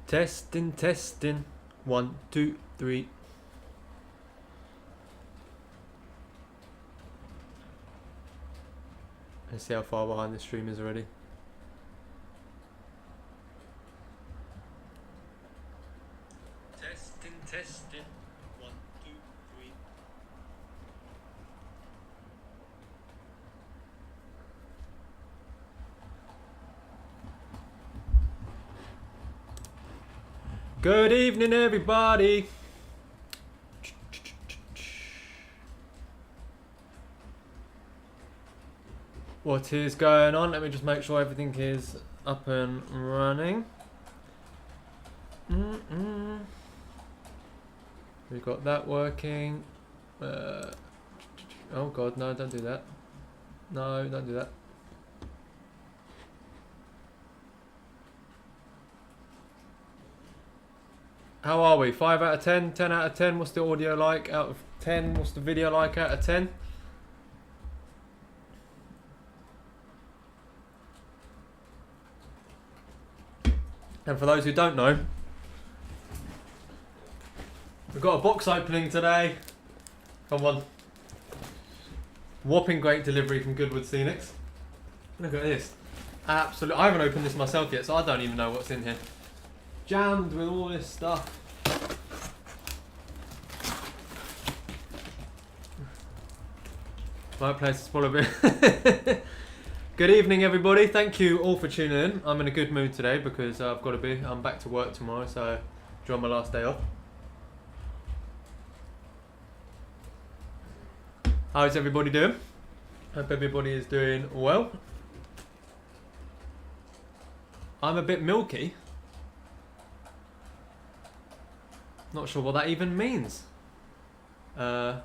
Testing, testing. 1, 2, 3. Let's see how far behind the stream is already. Testing, testing. 1, 2, 3. Good evening, everybody. What is going on? Let me just make sure everything is up and running. We've got that working. Oh god, no, don't do that. No, don't do that. How are we? 5 out of 10? 10 out of 10? What's the audio like out of 10? What's the video like out of 10? And for those who don't know, we've got a box opening today. Come on. Whopping great delivery from Goodwood Scenix. Look at this. Absolutely. I haven't opened this myself yet, so I don't even know what's in here. Jammed with all this stuff. Right place to spoil a bit. Good evening, everybody. Thank you all for tuning in. I'm in a good mood today because I've got to be. I'm back to work tomorrow, so enjoy my last day off. How's everybody doing? Hope everybody is doing well. I'm a bit milky. Not sure what that even means. Right,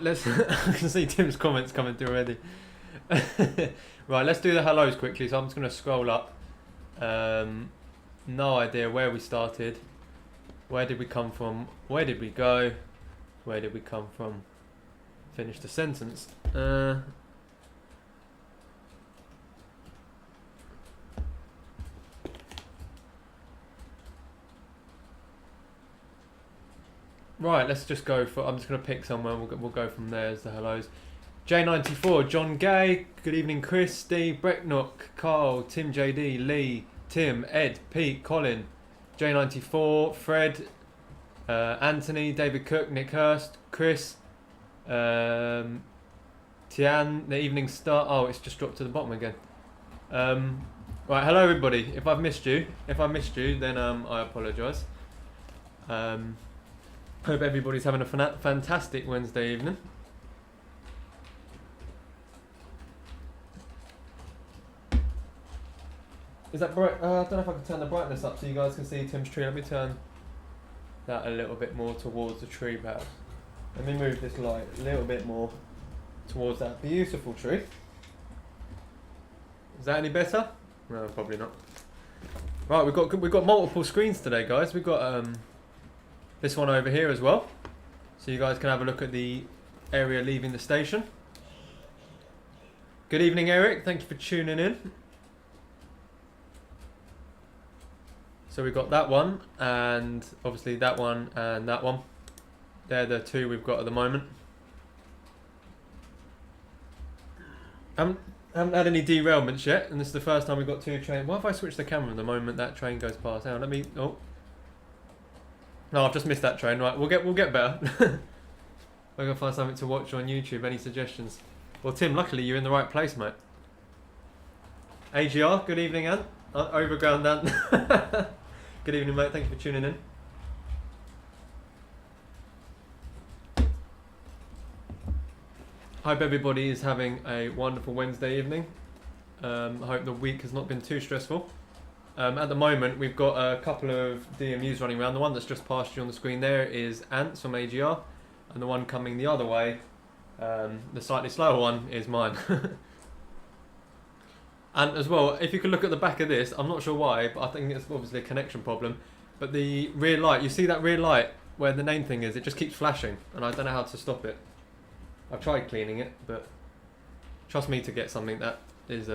let's... I can see Tim's comments coming through already. Right, let's do the hellos quickly. So I'm just going to scroll up. No idea where we started. Where did we come from? Where did we go? Where did we come from? Finish the sentence. Right, let's just go for... I'm just going to pick somewhere. We'll go from there as the hellos. J94, John Gay. Good evening, Chris, Steve, Brecknock, Carl, Tim JD, Lee, Tim, Ed, Pete, Colin, J94, Fred, Anthony, David Cook, Nick Hurst, Chris, Tian, The Evening Star. Oh, it's just dropped to the bottom again. Right, hello everybody. If I missed you, then I apologise. Hope everybody's having a fantastic Wednesday evening. Is that bright? I don't know if I can turn the brightness up so you guys can see Tim's tree. Let me turn that a little bit more towards the tree perhaps. Let me move this light a little bit more towards that beautiful tree. Is that any better? No, probably not. Right, we've got multiple screens today, guys. We've got this one over here as well, so you guys can have a look at the area leaving the station. Good evening, Eric. Thank you for tuning in. So we've got that one, and obviously that one and that one. They're the two we've got at the moment. Haven't had any derailments yet, and this is the first time we've got two trains. What if I switch the camera the moment that train goes past? Now let me. Oh. No, I've just missed that train. Right, we'll get better. We're gonna find something to watch on YouTube. Any suggestions? Well, Tim, luckily you're in the right place, mate. AGR, good evening, Ant. Overground Ant. Good evening, mate. Thank you for tuning in. Hope everybody is having a wonderful Wednesday evening. I hope the week has not been too stressful. At the moment, we've got a couple of DMUs running around. The one that's just past you on the screen there is Ants from AGR, and the one coming the other way, the slightly slower one, is mine. And as well, if you could look at the back of this, I'm not sure why, but I think it's obviously a connection problem. But the rear light, you see that rear light where the name thing is, it just keeps flashing, and I don't know how to stop it. I've tried cleaning it, but trust me to get something that is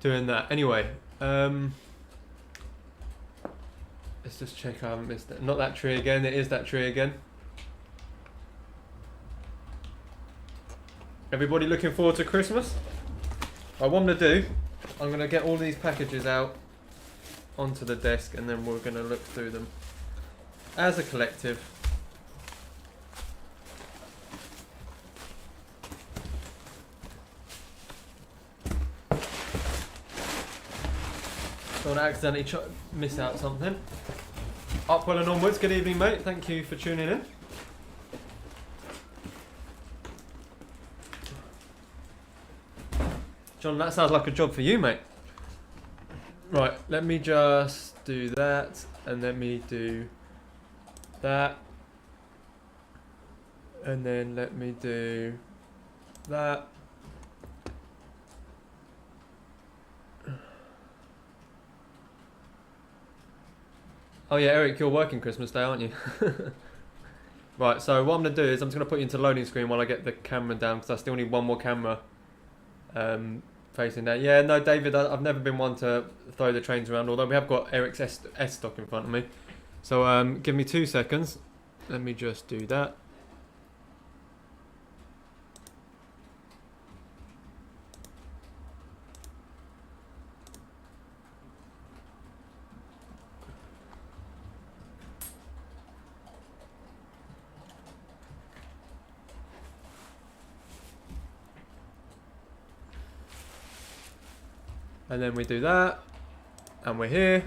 doing that. Anyway, let's just check I haven't missed it. Not that tree again. It is that tree again. Everybody looking forward to Christmas? What I'm going to do, I'm going to get all these packages out onto the desk and then we're going to look through them as a collective. Don't accidentally miss out something. Upwell and onwards, good evening mate, thank you for tuning in. John, that sounds like a job for you, mate. Right, let me just do that, and let me do that, and then let me do that. Oh yeah, Eric, you're working Christmas Day, aren't you? Right, so what I'm going to do is I'm just going to put you into loading screen while I get the camera down, because I still need one more camera facing that. Yeah, no, David, I've never been one to throw the trains around, although we have got Eric's S stock in front of me. So give me 2 seconds. Let me just do that. And then we do that, and we're here.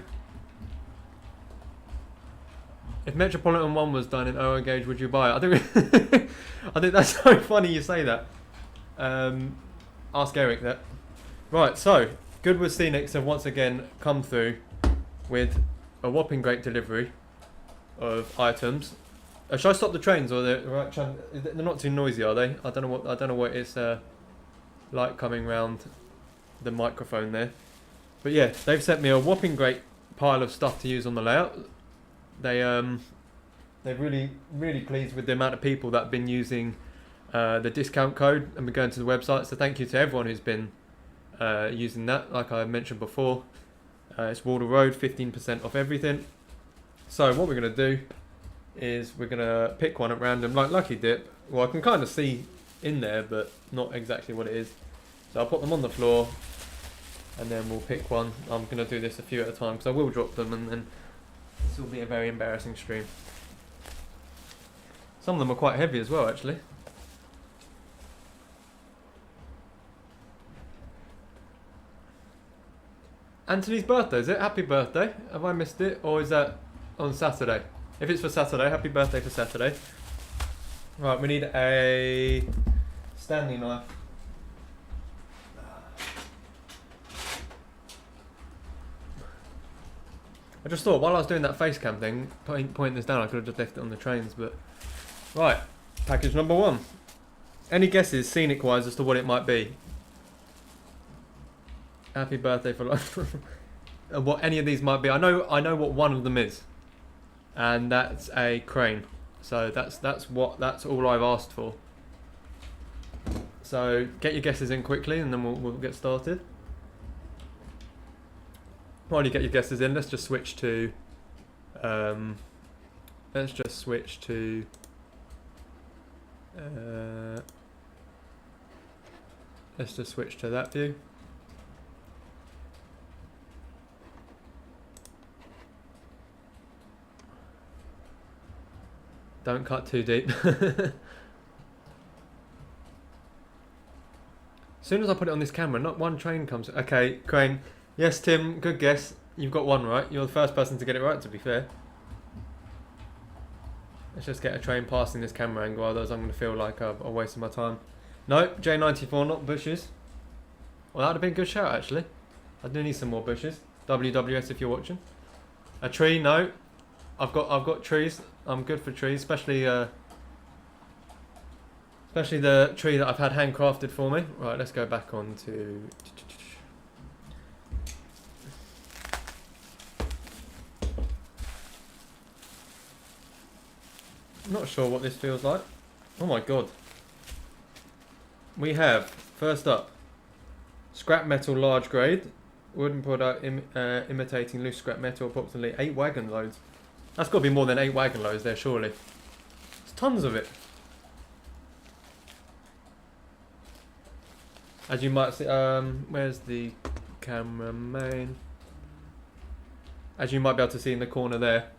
If Metropolitan 1 was done in OO gauge, would you buy it? I think that's so funny you say that. Ask Eric that. Right, so Goodwood Scenix have once again come through with a whopping great delivery of items. Should I stop the trains, or they're not too noisy, are they? I don't know what it's like coming round the microphone there, but yeah, they've sent me a whopping great pile of stuff to use on the layout. They're really pleased with the amount of people that have been using the discount code and been going to the website, so thank you to everyone who's been using that. Like I mentioned before, it's WARDLE Road, 15% off everything. So what we're going to do is we're going to pick one at random, like Lucky Dip. Well, I can kind of see in there, but not exactly what it is. So I'll put them on the floor and then we'll pick one. I'm going to do this a few at a time because I will drop them, and then this will be a very embarrassing stream. Some of them are quite heavy as well, actually. Anthony's birthday, is it? Happy birthday. Have I missed it? Or is that on Saturday? If it's for Saturday, happy birthday for Saturday. Right, we need a Stanley knife. I just thought while I was doing that face cam thing, pointing this down, I could have just left it on the trains, but... Right, package number 1. Any guesses, scenic-wise, as to what it might be? Happy birthday for life. What any of these might be. I know what one of them is. And that's a crane. So that's all I've asked for. So get your guesses in quickly and then we'll get started. While you get your guesses in, let's just switch to let's just switch to that view. Don't cut too deep. As soon as I put it on this camera, not one train comes. Okay, crane. Yes, Tim, good guess. You've got one right. You're the first person to get it right, to be fair. Let's just get a train passing this camera angle, otherwise I'm going to feel like I'm wasting my time. No, J94, not bushes. Well, that would have been a good shout, actually. I do need some more bushes. WWS if you're watching. A tree, no. I've got trees. I'm good for trees, especially the tree that I've had handcrafted for me. Right, let's go back on to... I'm not sure what this feels like. Oh my god. We have, first up, scrap metal large grade. Wooden product imitating loose scrap metal, approximately 8 wagon loads. That's got to be more than 8 wagon loads there, surely. There's tons of it. As you might see, where's the camera main? As you might be able to see in the corner there,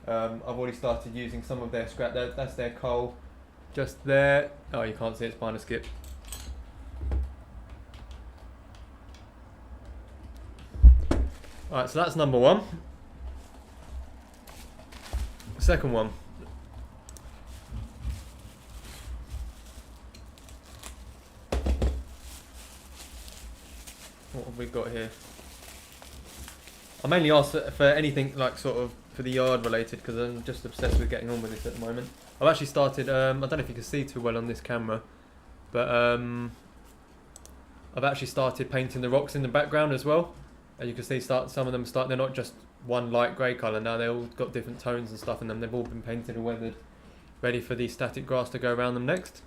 I've already started using some of their scrap. That's their coal, just there. Oh, you can't see it, it's behind a skip. Alright, so that's number one. Second one. What have we got here? I mainly asked for anything like sort of for the yard related because I'm just obsessed with getting on with this at the moment. I've actually started, I don't know if you can see too well on this camera, but I've actually started painting the rocks in the background as well. As you can see, some of them they're not just one light grey colour now, they've all got different tones and stuff in them. They've all been painted and weathered, ready for the static grass to go around them next.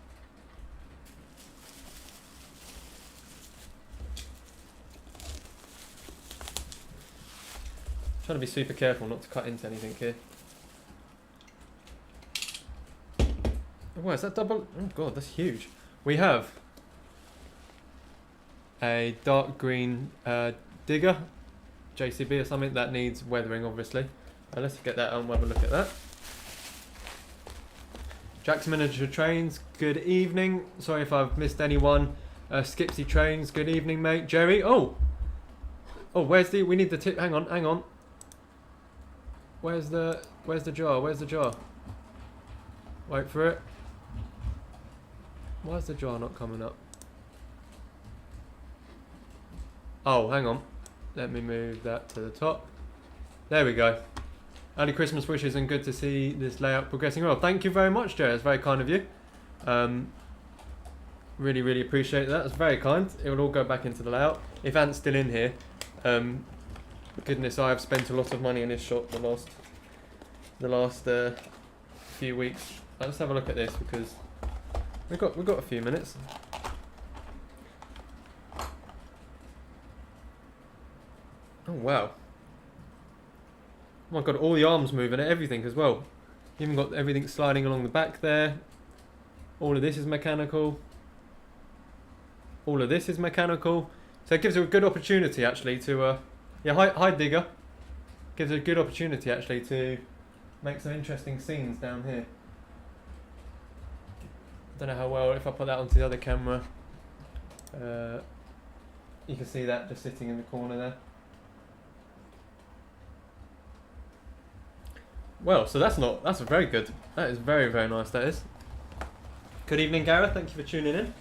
Trying to be super careful not to cut into anything here. Oh, is that double? Oh god, that's huge. We have a dark green digger, JCB or something, that needs weathering obviously. Let's get that and we'll have a look at that. Jack's Miniature Trains, good evening. Sorry if I've missed anyone. Skipsy Trains, good evening mate. Jerry, oh, where's the, we need the tip, hang on. Where's the jar? Wait for it. Why is the jar not coming up? Oh, hang on. Let me move that to the top. There we go. Early Christmas wishes and good to see this layout progressing well. Thank you very much, Jerry. That's very kind of you. Really, really appreciate that. That's very kind. It will all go back into the layout. If Ant's still in here, goodness, I have spent a lot of money in this shop the last few weeks. Let's have a look at this because we've got a few minutes. Oh wow! Oh my god, all the arms moving and everything as well. Even got everything sliding along the back there. All of this is mechanical. All of this is mechanical. So it gives you a good opportunity actually to yeah, hi digger. Gives a good opportunity actually to make some interesting scenes down here. Don't know how well, if I put that onto the other camera, you can see that just sitting in the corner there. Well, so that's very good. That is very, very nice, that is. Good evening, Gareth. Thank you for tuning in.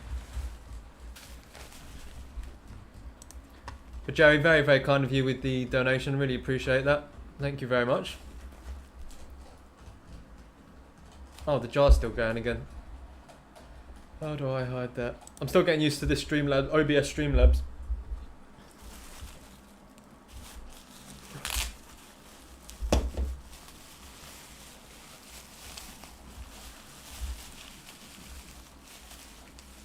But Jerry, very, very kind of you with the donation. Really appreciate that. Thank you very much. Oh, the jar's still going again. How do I hide that? I'm still getting used to this Streamlabs, OBS Streamlabs.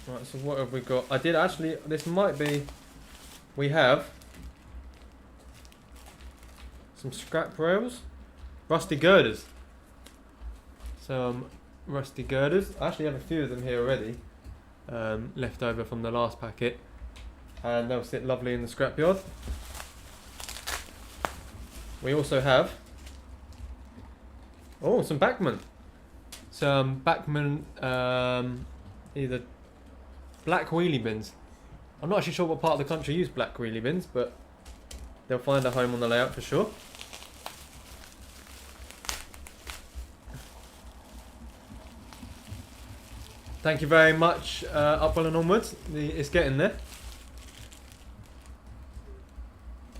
Right, so what have we got? I did actually, this might be, we have some scrap rails, rusty girders. Some rusty girders. I actually have a few of them here already, left over from the last packet, and they'll sit lovely in the scrapyard. We also have, oh, some backman. Some backman, either black wheelie bins. I'm not actually sure what part of the country use black wheelie bins, but they'll find a home on the layout for sure. Thank you very much, Upwell and Onwards. It's getting there.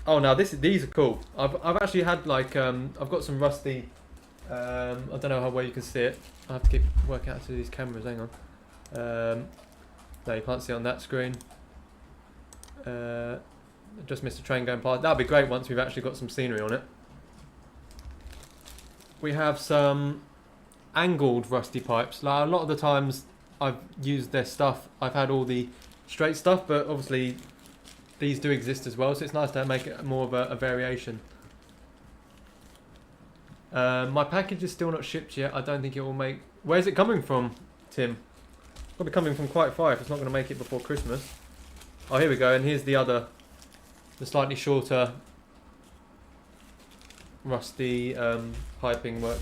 Oh, now these are cool. I've actually had like I've got some rusty. I don't know how well you can see it. I have to keep working out to these cameras. Hang on. No, you can't see it on that screen. Just missed a train going past. That'll be great once we've actually got some scenery on it. We have some angled rusty pipes. Like a lot of the times I've used their stuff, I've had all the straight stuff, but obviously these do exist as well, so it's nice to make it more of a variation. My package is still not shipped yet. I don't think it will make... Where's it coming from, Tim? Probably coming from quite far if it's not going to make it before Christmas. Oh, here we go, and here's the other, the slightly shorter rusty piping work.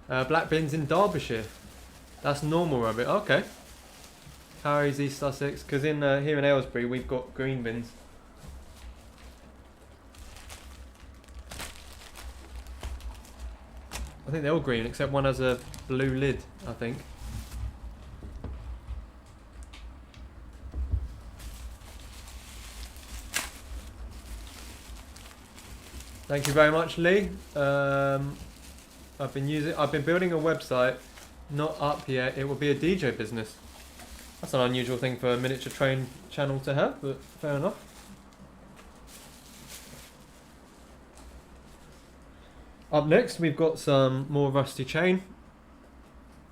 Black bins in Derbyshire. That's normal rabbit. Okay. Harry's East Sussex. Because in here in Aylesbury we've got green bins. I think they're all green except one has a blue lid, I think. Thank you very much, Lee. I've been building a website, not up yet. It will be a DJ business. That's an unusual thing for a miniature train channel to have, but fair enough. Up next, we've got some more rusty chain.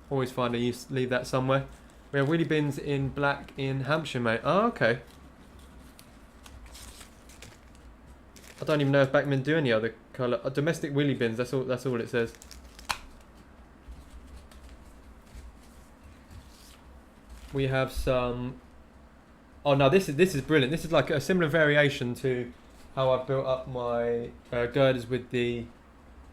Always find I used to leave that somewhere. We have wheelie bins in black in Hampshire, mate. Oh, okay. I don't even know if Backman do any other colour. Domestic wheelie bins. That's all it says. We have some. Oh no, this is brilliant. This is like a similar variation to how I've built up my girders with the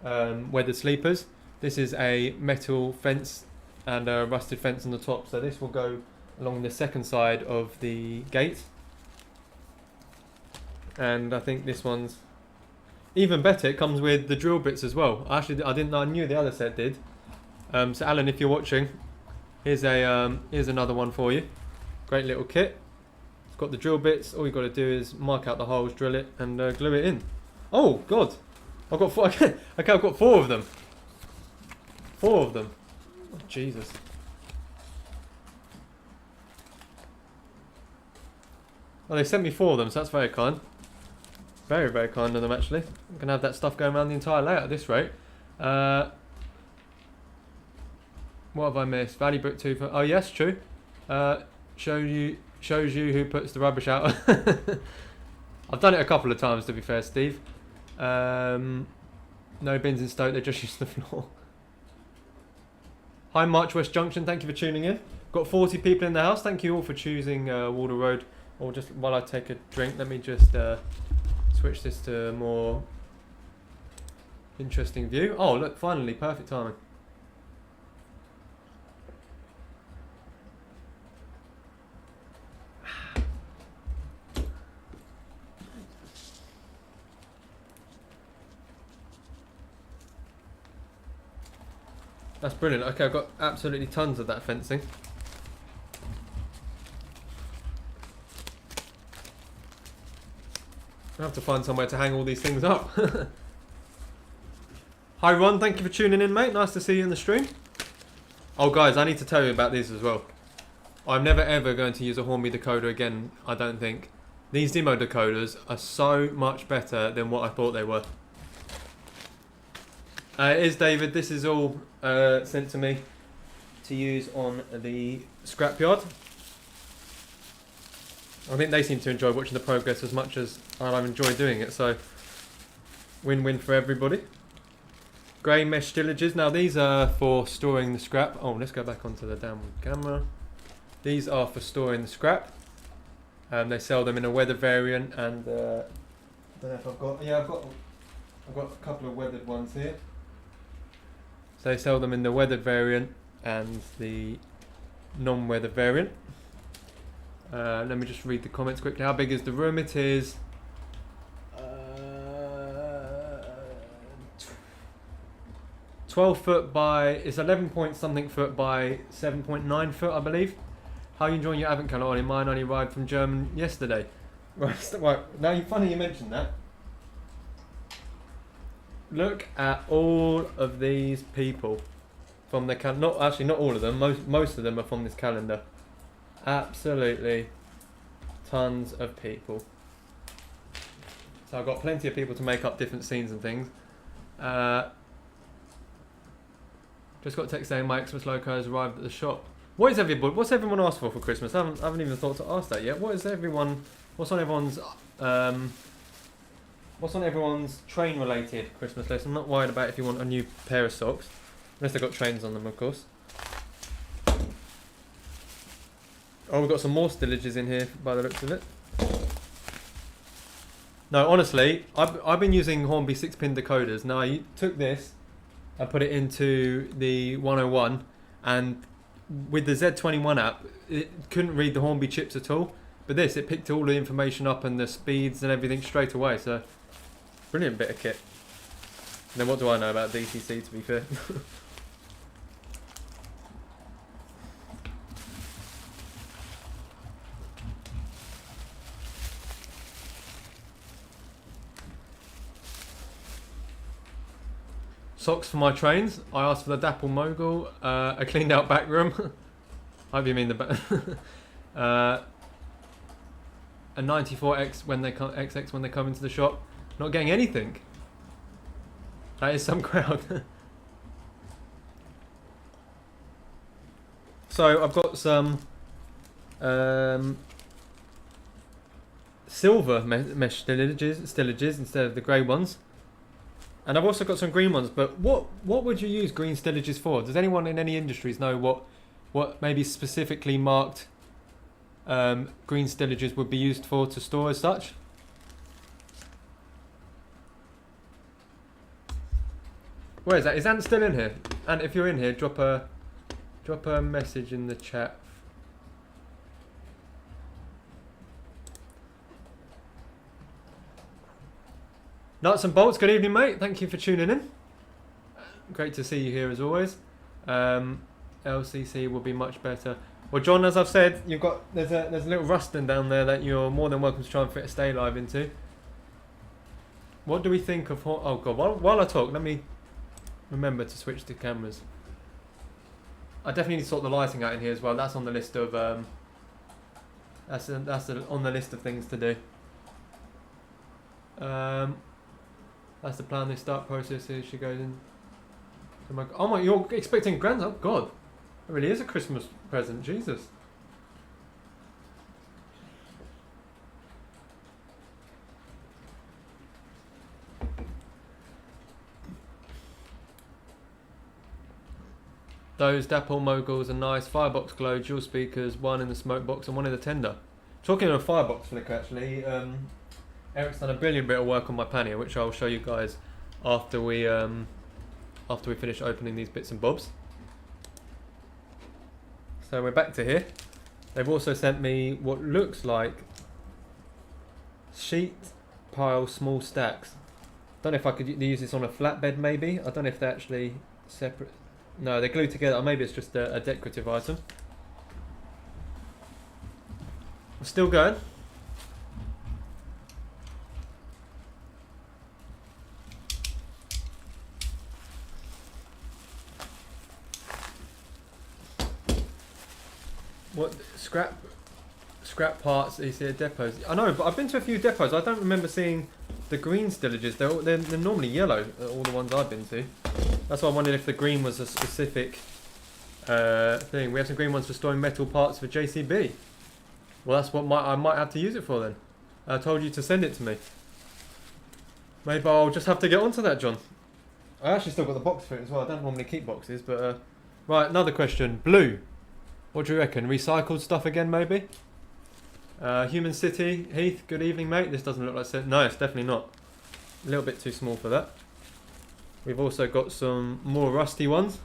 weathered sleepers. This is a metal fence and a rusted fence on the top. So this will go along the second side of the gate. And I think this one's even better. It comes with the drill bits as well. I didn't know. I knew the other set did. So Alan, if you're watching, here's another one for you. Great little kit. It's got the drill bits. All you've got to do is mark out the holes, drill it, and glue it in. Oh God, I've got four. Okay, I've got 4 of them. 4 of them. Oh, Jesus. Well, they sent me 4 of them, so that's very kind. Very, very kind of them, actually. I'm going to have that stuff going around the entire layout at this rate. What have I missed? Valley Brick 2. Oh, yes, true. Shows you who puts the rubbish out. I've done it a couple of times, to be fair, Steve. No bins in Stoke, they just use the floor. Hi, March West Junction. Thank you for tuning in. Got 40 people in the house. Thank you all for choosing Wardle Road. Or just while I take a drink, let me just switch this to a more interesting view. Oh, look, finally, perfect timing. That's brilliant. Okay, I've got absolutely tons of that fencing. I have to find somewhere to hang all these things up. Hi Ron, thank you for tuning in, mate. Nice to see you in the stream. Oh guys, I need to tell you about these as well. I'm never ever going to use a Hornby decoder again, I don't think. These Demo decoders are so much better than what I thought they were. It is David, this is all sent to me to use on the scrapyard. I think they seem to enjoy watching the progress as much as I've enjoyed doing it, so win-win for everybody. Grey mesh stillages. Now these are for storing the scrap. Oh, let's go back onto the downward camera. These are for storing the scrap. They sell them in a weather variant, and I don't know if I've got. Yeah, I've got a couple of weathered ones here. So they sell them in the weathered variant and the non-weathered variant. Let me just read the comments quickly. How big is the room? It is 12 foot by, it's 11 point something foot by 7.9 foot, I believe. How are you enjoying your Advent calendar? Ollie? Mine only arrived from Germany yesterday. Right, now funny you mentioned that. Look at all of these people from the calendar. Not all of them. Most of them are from this calendar. Absolutely tons of people. So I've got plenty of people to make up different scenes and things. Just got a text saying my Xmas Loco has arrived at the shop. What is everybody? What's everyone asked for Christmas? I haven't even thought to ask that yet. What is everyone? What's on everyone's? What's on everyone's train-related Christmas list? I'm not worried about if you want a new pair of socks, unless they've got trains on them, of course. Oh, we've got some more stillages in here by the looks of it. No, honestly, I've been using Hornby 6-pin decoders. Now, I took this, I put it into the 101, and with the Z21 app, it couldn't read the Hornby chips at all. But this, it picked all the information up and the speeds and everything straight away. So, brilliant bit of kit. And then what do I know about DCC, to be fair? Socks for my trains. I asked for the Dapple Mogul, a cleaned out back room. I hope you mean the back. A 94X when they come, XX when they come into the shop. Not getting anything. That is some crowd. So I've got some silver mesh stillages instead of the grey ones. And I've also got some green ones, but what would you use green stillages for? Does anyone in any industries know what maybe specifically marked green stillages would be used for to store as such? Where is that? Is Ant still in here? And if you're in here, drop a message in the chat. Nuts and bolts, good evening, mate. Thank you for tuning in. Great to see you here as always. LCC will be much better. Well, John, as I've said, there's a little rusting down there that you're more than welcome to try and fit a stay live into. What do we think of? Oh god, while I talk, let me remember to switch to cameras. I definitely need to sort the lighting out in here as well. That's on the list of that's on the list of things to do. That's the plan. They start process here. She goes in. Oh my! You're expecting grand? Oh God! It really is a Christmas present. Jesus. Those Dapple Moguls are nice. Firebox glow, dual speakers, one in the smoke box and one in the tender. Talking of a firebox flicker, actually. Eric's done a brilliant bit of work on my pannier, which I'll show you guys after we finish opening these bits and bobs. So we're back to here. They've also sent me what looks like sheet pile small stacks. Don't know if I could use this on a flatbed maybe. I don't know if they're actually separate. No, they're glued together. Or maybe it's just a decorative item. We're still going. What scrap parts you see at depots? I know, but I've been to a few depots. I don't remember seeing the green stillages. They're normally yellow. All the ones I've been to. That's why I wondered if the green was a specific thing. We have some green ones for storing metal parts for JCB. Well, that's what I might have to use it for then. I told you to send it to me. Maybe I'll just have to get onto that, John. I actually still got the box for it as well. I don't normally keep boxes, but right. Another question. Blue. What do you reckon? Recycled stuff again, maybe? Human City. Heath, good evening, mate. This doesn't look like... No, it's definitely not. A little bit too small for that. We've also got some more rusty ones.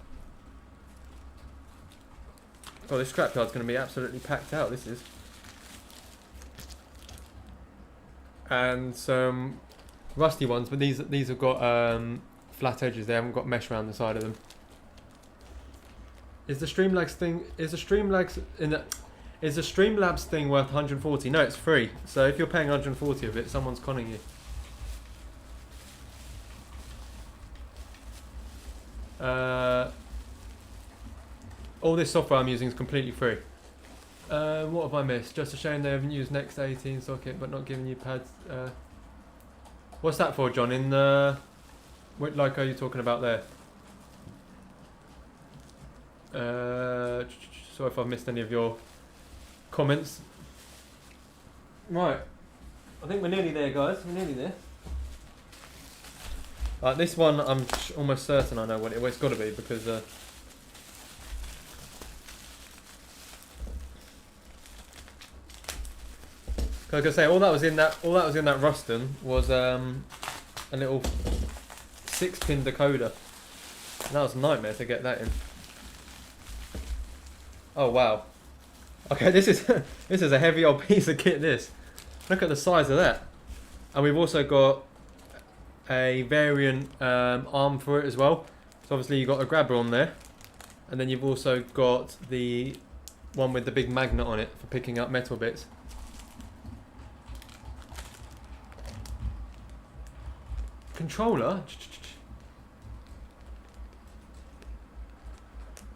Oh, this scrapyard's going to be absolutely packed out, this is. And some rusty ones, but these have got flat edges. They haven't got mesh around the side of them. Is the Streamlabs thing worth 140? No, it's free. So if you're paying 140 of it, someone's conning you. All this software I'm using is completely free. What have I missed? Just a shame they haven't used Next 18 socket, but not giving you pads. What's that for, John? In the what like are you talking about there? Sorry if I've missed any of your comments. Right, I think we're nearly there, guys. We're nearly there. This one, I'm almost certain I know what it's got to be because. Like I say, all that was in that Ruston was a little 6-pin decoder. And that was a nightmare to get that in. Oh wow. Okay, this is a heavy old piece of kit. This. Look at the size of that. And we've also got a variant arm for it as well. So obviously you've got a grabber on there, and then you've also got the one with the big magnet on it for picking up metal bits. Controller?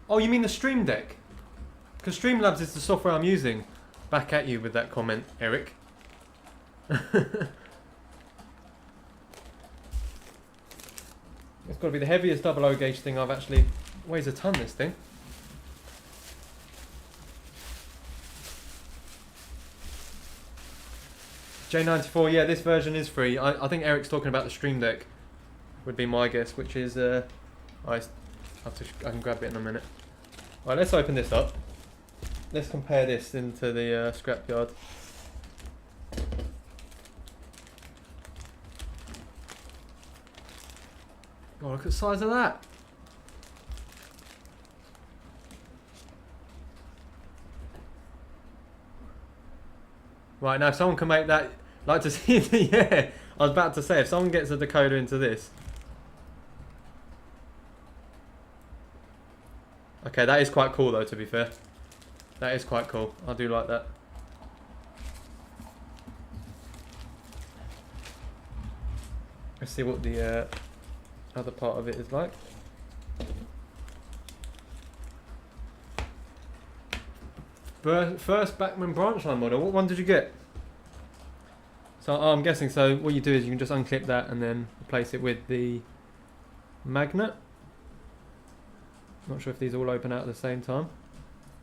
Oh, you mean the Stream Deck? Because Streamlabs is the software I'm using. Back at you with that comment, Eric. It's got to be the heaviest 00 gauge thing I've actually... Weighs a ton, this thing. J94, yeah, this version is free. I think Eric's talking about the Stream Deck, would be my guess, which is... I can grab it in a minute. Right, let's open this up. Let's compare this into the scrapyard. Oh, look at the size of that. Right, now if someone can make that... Like to see the... Yeah, I was about to say, if someone gets a decoder into this... Okay, that is quite cool though, to be fair. That is quite cool. I do like that. Let's see what the other part of it is like. First Backman branch line model. What one did you get? So I'm guessing, so what you do is you can just unclip that and then replace it with the magnet. Not sure if these all open out at the same time.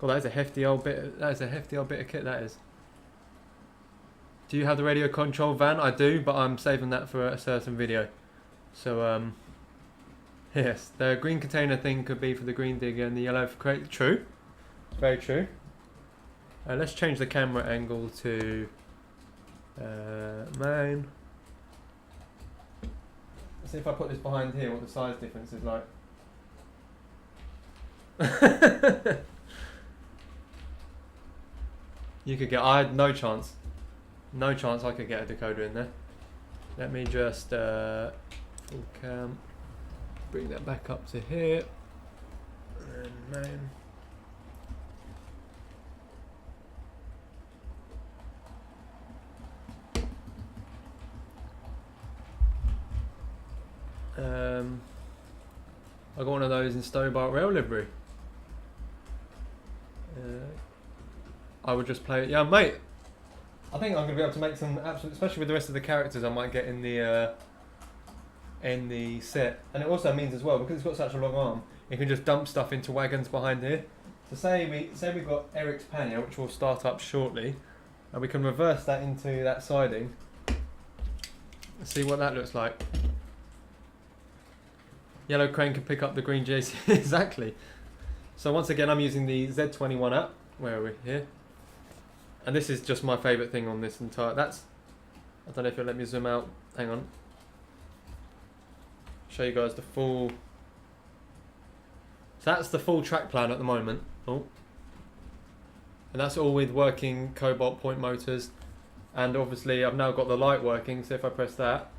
God, that is a hefty old bit. That is a hefty old bit of kit. That is. Do you have the radio control van? I do, but I'm saving that for a certain video. So yes, the green container thing could be for the green digger and the yellow for crate. True, very true. Let's change the camera angle to main. Let's see if I put this behind here, what the size difference is like. You could get... I had no chance. No chance I could get a decoder in there. Let me just full cam. Bring that back up to here. And main. I got one of those in Stobart Rail livery. I would just play it. Yeah, mate. I think I'm going to be able to make some absolute, especially with the rest of the characters I might get in the set. And it also means as well, because it's got such a long arm, you can just dump stuff into wagons behind here. So say we've got Eric's pannier, which will start up shortly, and we can reverse that into that siding. Let's see what that looks like. Yellow crane can pick up the green JC. Exactly. So once again, I'm using the Z21 app. Where are we? Here. And this is just my favourite thing on this entire... That's... I don't know if you'll let me zoom out. Hang on. Show you guys the full... So that's the full track plan at the moment. Oh. And that's all with working cobalt point motors. And obviously I've now got the light working, so if I press that,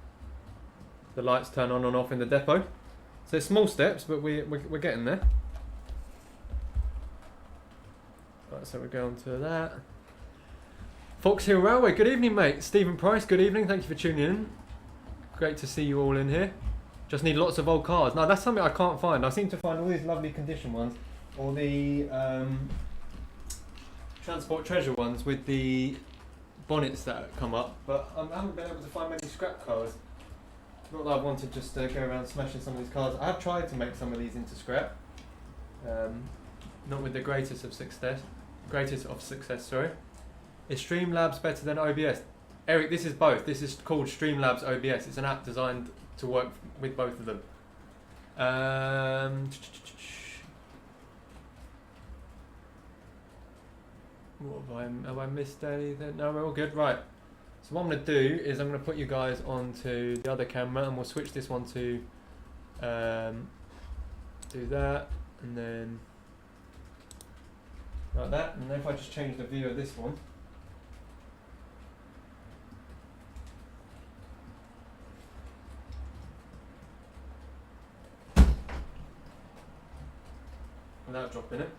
the lights turn on and off in the depot. So it's small steps, but we're getting there. Right, so we're going to that. Fox Hill Railway, good evening, mate. Stephen Price, good evening. Thank you for tuning in. Great to see you all in here. Just need lots of old cars. Now that's something I can't find. I seem to find all these lovely condition ones, or the Transport Treasure ones with the bonnets that come up, but I haven't been able to find many scrap cars. Not that I wanted just to go around smashing some of these cars. I have tried to make some of these into scrap. not with the greatest of success. Greatest of success, sorry. Is Streamlabs better than OBS? Eric, this is both. This is called Streamlabs OBS. It's an app designed to work with both of them. What have I missed anything? No, we're all good. Right. So what I'm going to do is I'm going to put you guys onto the other camera, and we'll switch this one to do that, and then like that. And then if I just change the view of this one. Without dropping it.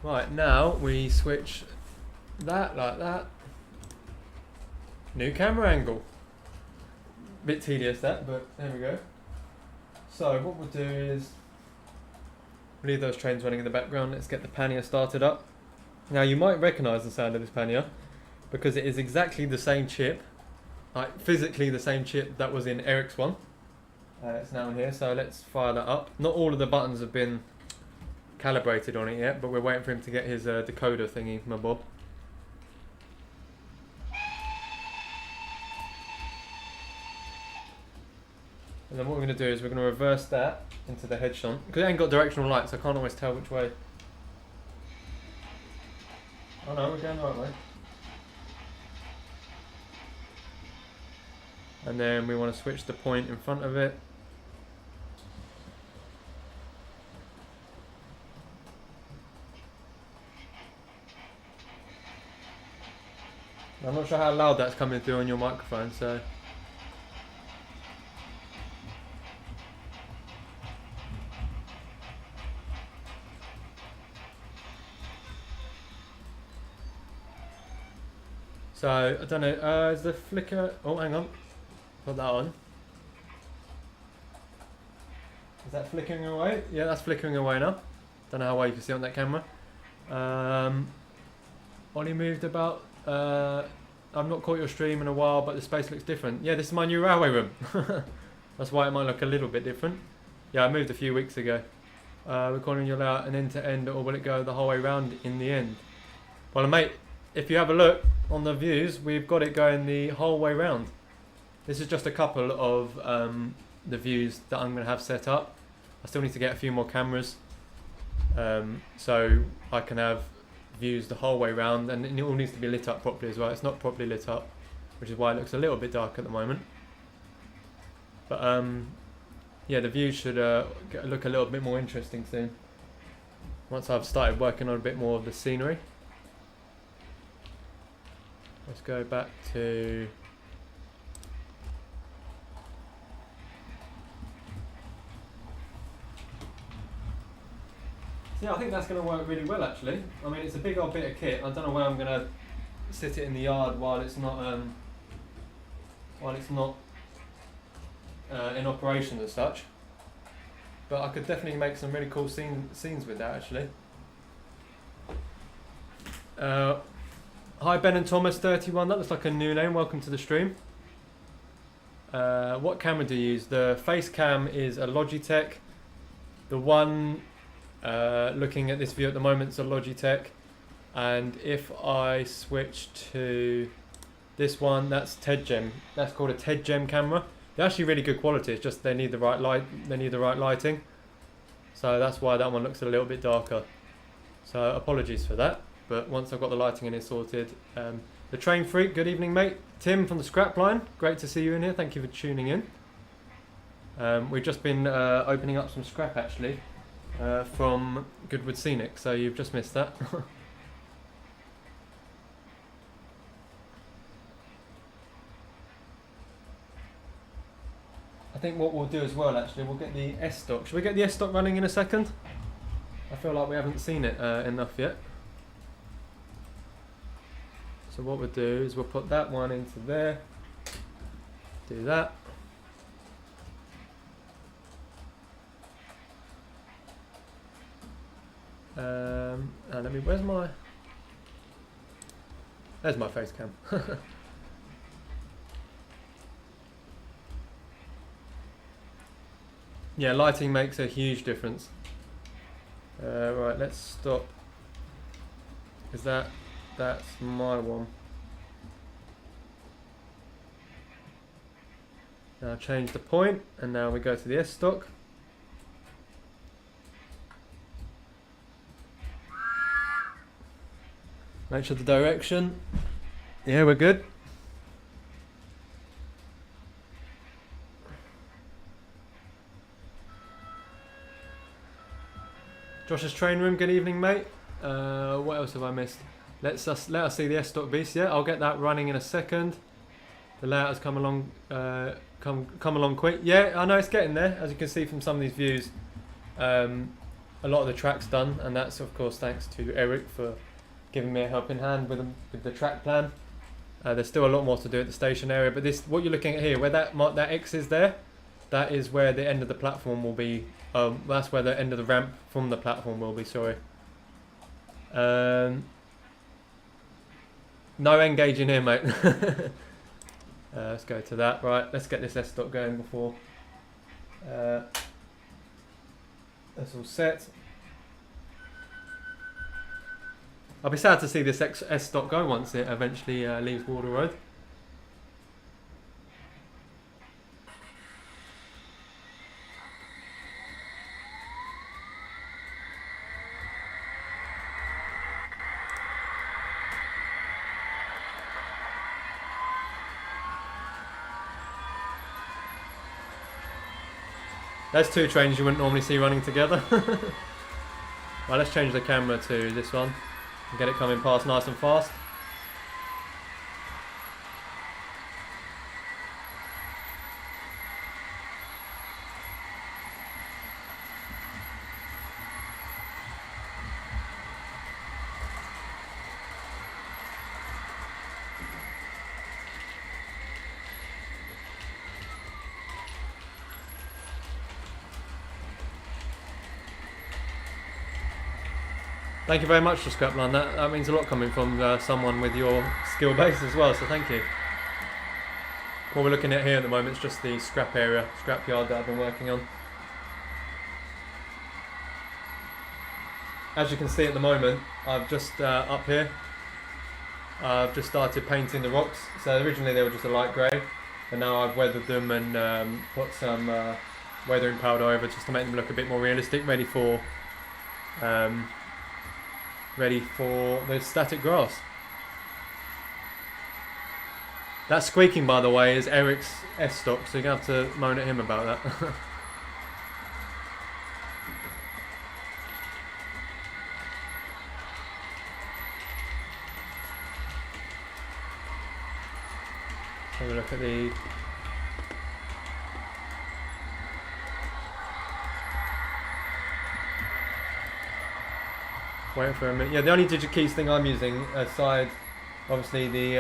Right, now we switch that like that. New camera angle. Bit tedious that, but there we go. So what we'll do is leave those trains running in the background. Let's get the pannier started up. Now you might recognise the sound of this pannier because it is exactly the same chip, like physically the same chip that was in Eric's one. It's now in here, so let's fire that up. Not all of the buttons have been calibrated on it yet, but we're waiting for him to get his decoder thingy, my bob. And then what we're going to do is we're going to reverse that into the head shunt. Because it ain't got directional lights, I can't always tell which way. Oh no, we're going the right way. And then we want to switch the point in front of it. I'm not sure how loud that's coming through on your microphone, so. So, I don't know, is the flicker, oh hang on, put that on. Is that flickering away? Yeah, that's flickering away now. Don't know how well you can see on that camera. Ollie moved about. I've not caught your stream in a while, but the space looks different. Yeah, this is my new railway room. That's why it might look a little bit different. Yeah, I moved a few weeks ago. We're calling you out an end-to-end, or will it go the whole way round in the end? Well, mate, if you have a look on the views, we've got it going the whole way round. This is just a couple of the views that I'm going to have set up. I still need to get a few more cameras, so I can have views the whole way round, and it all needs to be lit up properly as well. It's not properly lit up, which is why it looks a little bit dark at the moment. But yeah, the views should look a little bit more interesting soon, once I've started working on a bit more of the scenery. Let's go back to yeah, I think that's going to work really well actually. I mean, it's a big old bit of kit. I don't know where I'm going to sit it in the yard while it's not in operation as such. But I could definitely make some really cool scenes with that actually. Hi Ben and Thomas 31. That looks like a new name. Welcome to the stream. What camera do you use? The face cam is a Logitech. The one looking at this view at the moment is a Logitech, and if I switch to this one, that's TEDGEM. That's called a TEDGEM camera. They're actually really good quality. It's just they need the right light. They need the right lighting. So that's why that one looks a little bit darker. So apologies for that. But once I've got the lighting in it sorted, the Train Freak. Good evening, mate. Tim from the Scrap Line. Great to see you in here. Thank you for tuning in. We've just been opening up some scrap actually. From Goodwood Scenix, so you've just missed that. I think what we'll do as well actually, we'll get the S-Stock. Should we get the S-Stock running in a second? I feel like we haven't seen it enough yet. So what we'll do is we'll put that one into there, do that. Let me. There's my face cam. Yeah, lighting makes a huge difference. Right, let's stop. Is that's my one. Now change the point, and now we go to the S-stock. Make sure the direction. Yeah, we're good. Josh's train room, good evening, mate. What else have I missed? Let us see the S-stock beast. Yeah, I'll get that running in a second. The layout has come along, come along quick. Yeah, I know it's getting there. As you can see from some of these views, a lot of the track's done, and that's of course thanks to Eric for giving me a helping hand with the track plan. There's still a lot more to do at the station area, but this, what you're looking at here, where that X is there, that is where the end of the platform will be. That's where the end of the ramp from the platform will be. Sorry. No engaging here, mate. Let's go to that. Right, let's get this S-stock going before that's all set. I'll be sad to see this S-stock go once it eventually leaves Wardle Road. There's two trains you wouldn't normally see running together. Right, let's change the camera to this one and get it coming past nice and fast. Thank you very much for Scrapline. That means a lot coming from someone with your skill base as well, so thank you. What we're looking at here at the moment is just the scrap area, scrap yard that I've been working on. As you can see at the moment, I've just up here, I've just started painting the rocks. So originally they were just a light grey, and now I've weathered them and put some weathering powder over just to make them look a bit more realistic, ready for the static grass. That squeaking, by the way, is Eric's S-stock, so you're going to have to moan at him about that. Have a look at the... Waiting for a minute. Yeah, the only digit keys thing I'm using, aside obviously the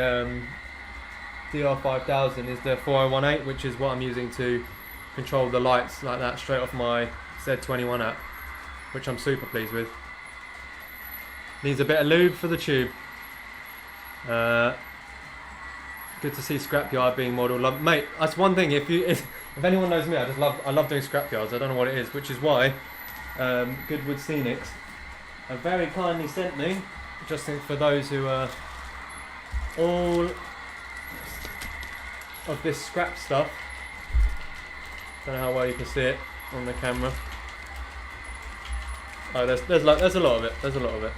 DR5000, is the 4018, which is what I'm using to control the lights like that straight off my Z21 app, which I'm super pleased with. Needs a bit of lube for the tube. Good to see scrapyard being modelled. Mate, that's one thing. If anyone knows me, I love doing scrapyards. I don't know what it is, which is why Goodwood Scenix have very kindly sent me, just for those who are all of this scrap stuff. Don't know how well you can see it on the camera. Oh, there's a lot of it. There's a lot of it.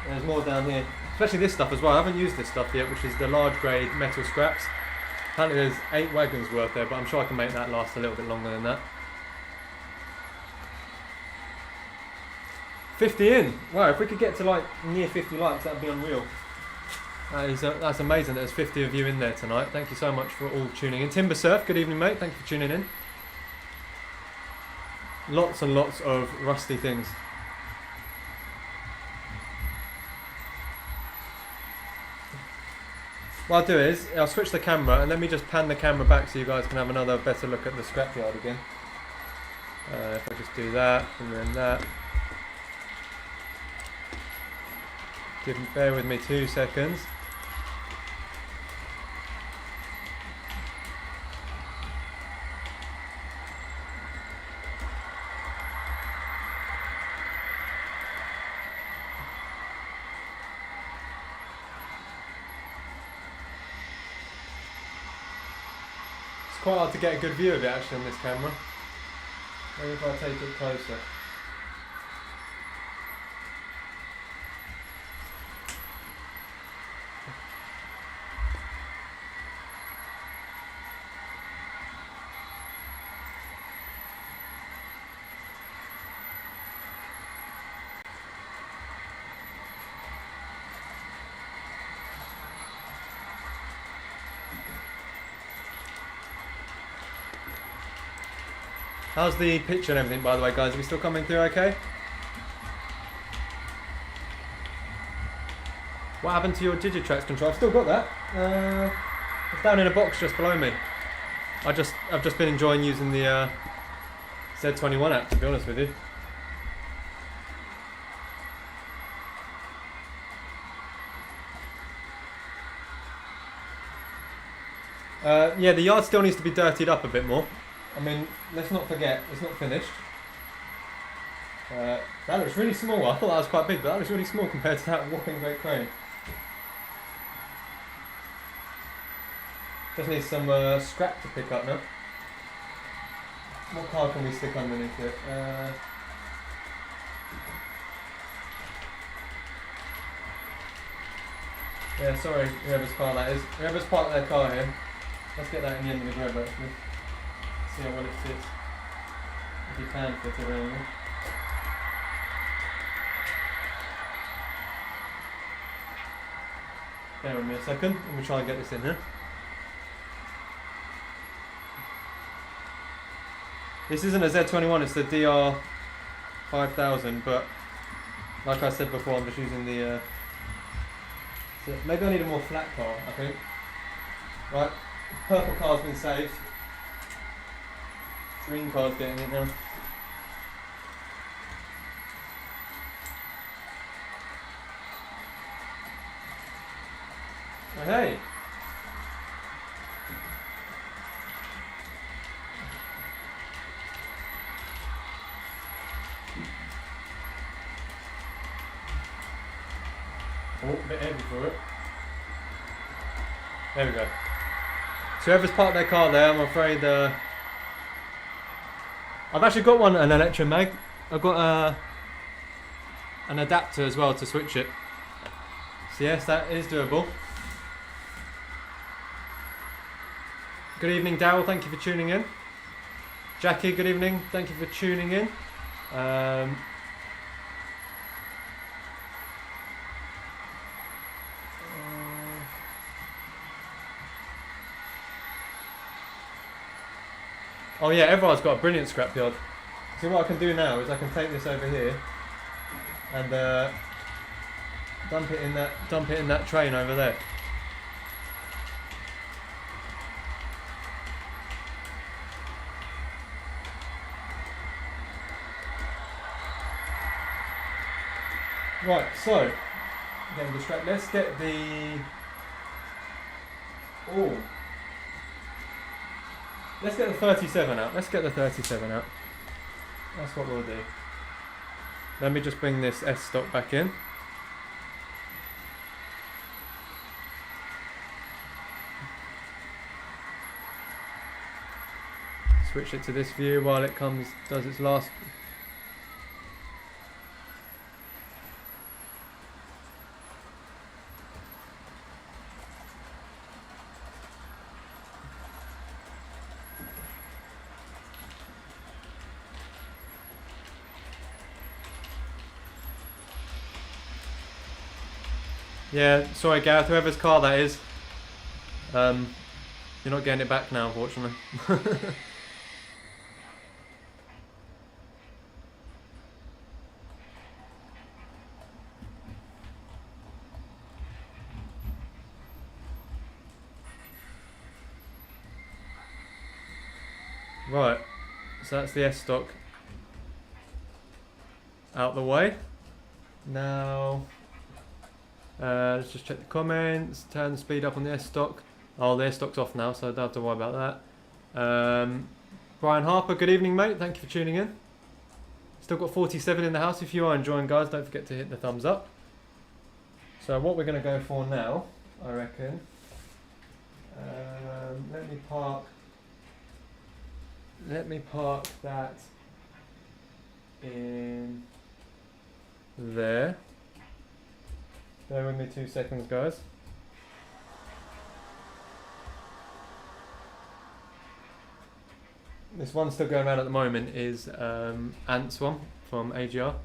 There's more down here, especially this stuff as well. I haven't used this stuff yet, which is the large grade metal scraps. Apparently there's 8 wagons worth there, but I'm sure I can make that last a little bit longer than that. 50 in. Wow, if we could get to like near 50 likes, that'd be unreal. That's amazing that there's 50 of you in there tonight. Thank you so much for all tuning in. Timber Surf, good evening, mate. Thank you for tuning in. Lots and lots of rusty things. What I'll do is, I'll switch the camera and let me just pan the camera back so you guys can have another better look at the scrapyard again. If I just do that and then that. Bear with me 2 seconds. It's quite hard to get a good view of it actually on this camera. Maybe if I take it closer. How's the picture and everything, by the way, guys? Are we still coming through okay? What happened to your Digitrax control? I've still got that. It's down in a box just below me. I've just been enjoying using the Z21 app, to be honest with you. Yeah, the yard still needs to be dirtied up a bit more. I mean, let's not forget, it's not finished. That looks really small. I thought that was quite big, but that looks really small compared to that whopping great crane. Just needs some scrap to pick up now. What car can we stick underneath it? Yeah, sorry, whoever's car that is. Whoever's parked their car here. Let's get that in the end of the grab actually. See how well it fits. If you can fit it around there. Bear with me a second, let me try and get this in here. This isn't a Z21, it's the DR5000, but like I said before, I'm just using the... so maybe I need a more flat car, I think. Right, purple car's been saved. Green car's getting it now. Oh, hey! Oh, a bit heavy for it. There we go. So whoever's parked their car there, I'm afraid I've actually got an electromag. I've got an adapter as well to switch it. So yes, that is doable. Good evening, Darryl. Thank you for tuning in. Jackie, good evening. Thank you for tuning in. Oh yeah, Everard's got a brilliant scrapyard. See what I can do now is I can take this over here and dump it in that train over there. Right, so getting distracted. Let's get the Let's get the 37 out. Let's get the 37 out. That's what we'll do. Let me just bring this S stock back in. Switch it to this view while it does its last. Yeah, sorry Gareth, whoever's car that is, you're not getting it back now, unfortunately. Right, so that's the S stock out the way. Now Let's just check the comments. Turn the speed up on the S-Stock. Oh, the S-Stock's off now, so I don't have to worry about that. Brian Harper, good evening, mate. Thank you for tuning in. Still got 47 in the house. If you are enjoying, guys, don't forget to hit the thumbs up. So what we're going to go for now, I reckon. Let me park that in there. Bear with me 2 seconds, guys. This one still going around at the moment is Ant's one from AGR.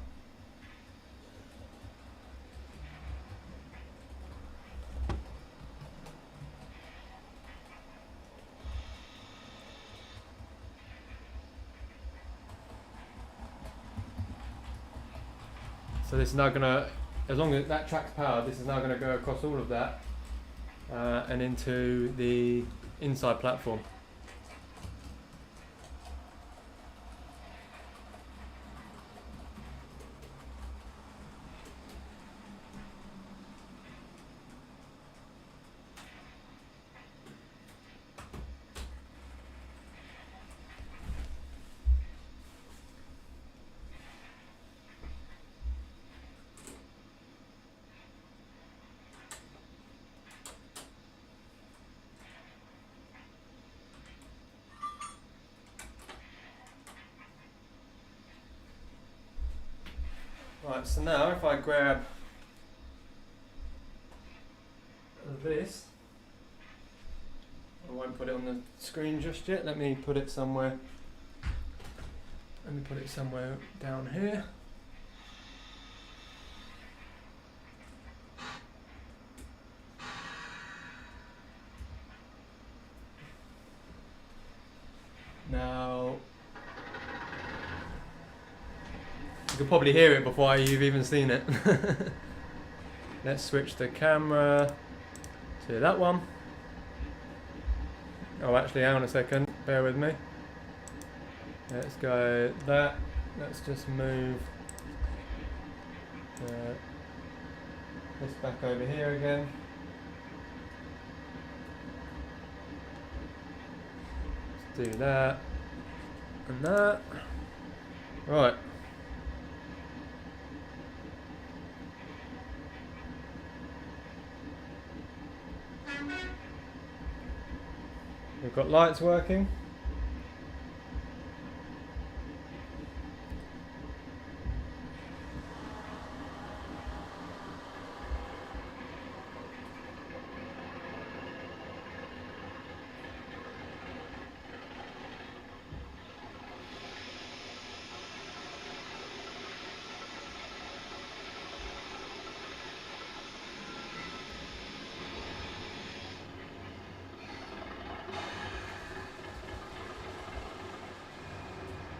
So this is now going to, as long as that track's powered, this is now going to go across all of that and into the inside platform. Right, so now if I grab this, I won't put it on the screen just yet, let me put it somewhere, down here. Now, you can probably hear it before you've even seen it. Let's switch the camera to that one. Oh, actually, hang on a second. Bear with me. Let's go that. Let's just move this back over here again. Let's do that and that. Right. We've got lights working.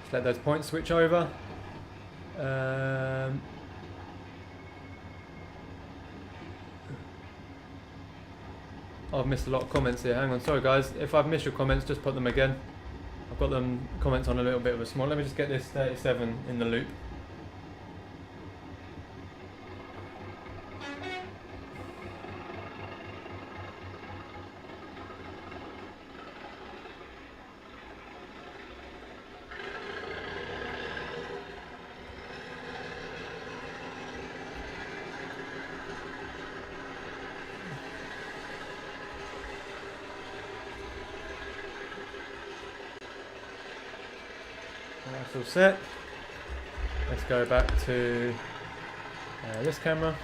Just let those points switch over. I've missed a lot of comments here. Hang on, sorry guys. If I've missed your comments, just put them again. I've got them comments on a little bit of a small. Let me just get this 37 in the loop. That's all set. Let's go back to this camera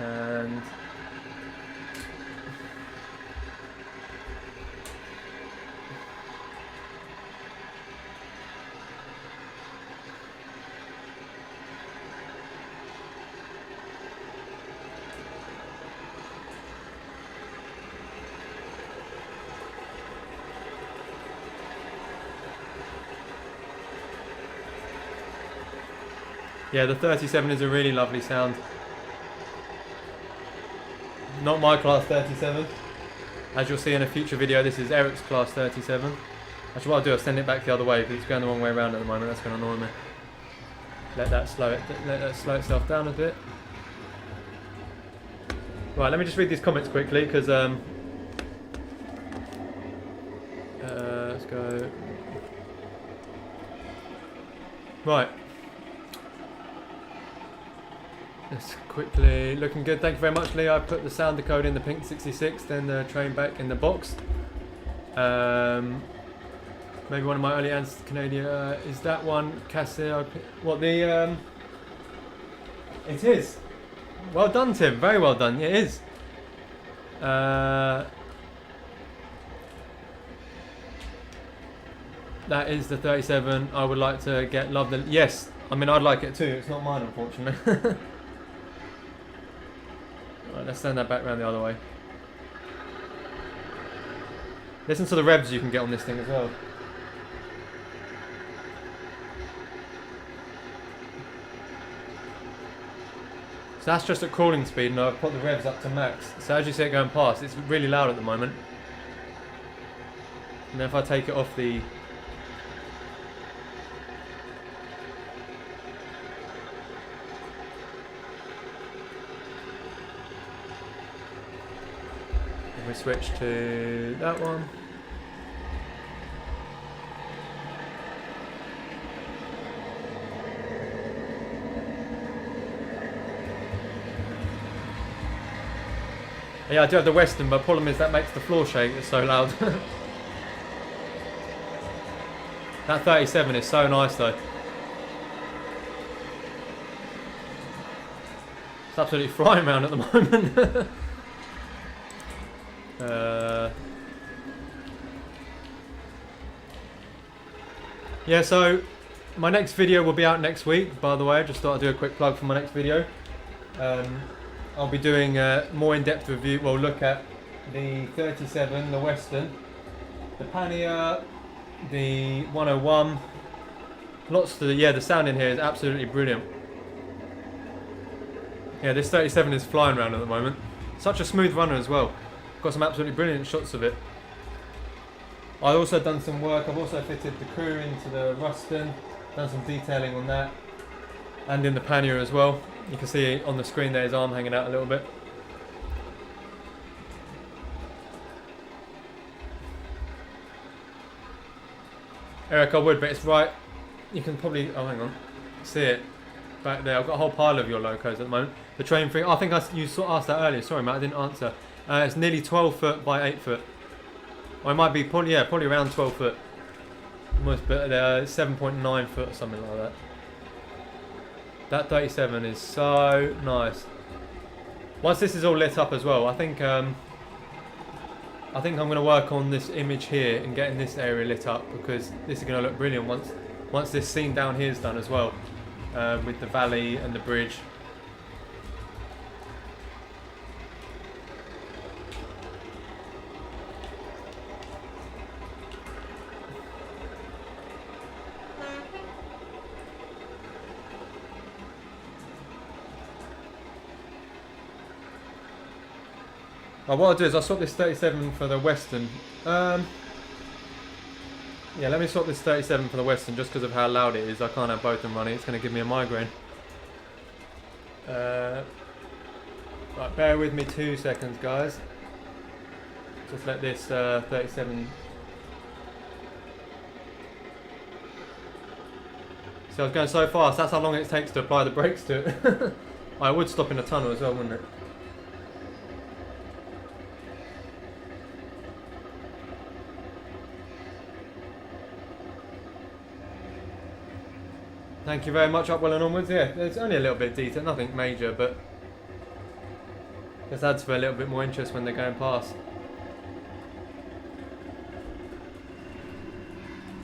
and yeah, the 37 is a really lovely sound. Not my class 37. As you'll see in a future video, this is Eric's class 37. Actually, what I'll do, I'll send it back the other way because it's going the wrong way around at the moment. That's going to annoy me. Let that slow itself down a bit. Right, let me just read these comments quickly because let's go. Right. Let's quickly, looking good. Thank you very much, Lee. I put the sound decoder in the pink 66, then the train back in the box. Maybe one of my early answers to Canada. Is that one Cassie? What the? It is. Well done, Tim. Very well done. It is. That is the 37. I would like to get love. Yes. I mean, I'd like it too. It's not mine, unfortunately. Right, let's send that back around the other way. Listen to the revs you can get on this thing as well. So that's just at crawling speed, and I've put the revs up to max. So as you see it going past, it's really loud at the moment. And then if I take it off the... we switch to that one. Yeah, I do have the Western, but the problem is that makes the floor shake. It's so loud. That 37 is so nice though. It's absolutely flying around at the moment. Yeah, so my next video will be out next week, by the way. I just thought I'd do a quick plug for my next video. I'll be doing a more in-depth review. We'll look at the 37, the Western, the Pannier, the 101. Lots to the, yeah, the sound in here is absolutely brilliant. Yeah, this 37 is flying around at the moment. Such a smooth runner as well. Got some absolutely brilliant shots of it. I've also done some work. I've also fitted the crew into the Ruston, done some detailing on that, and in the pannier as well. You can see on the screen there his arm hanging out a little bit. Eric, I would, but it's right. You can probably, oh hang on, see it back there. I've got a whole pile of your Locos at the moment. The train free, I think you asked that earlier. Sorry, Matt, I didn't answer. It's nearly 12 foot by 8 foot. Or it might be probably, yeah, probably around 12 foot. Almost, but 7.9 foot or something like that. That 37 is so nice. Once this is all lit up as well, I think I'm going to work on this image here and getting this area lit up, because this is going to look brilliant once this scene down here is done as well, with the valley and the bridge. What I'll do is I'll swap this 37 for the Western. Yeah, let me swap this 37 for the Western just because of how loud it is. I can't have both of them running. It's going to give me a migraine. Right, bear with me 2 seconds, guys. Just let this 37... So I was going so fast. That's how long it takes to apply the brakes to it. I would stop in a tunnel as well, wouldn't it? Thank you very much, Upwell and onwards. Yeah, it's only a little bit detailed, nothing major, but just adds for a little bit more interest when they're going past.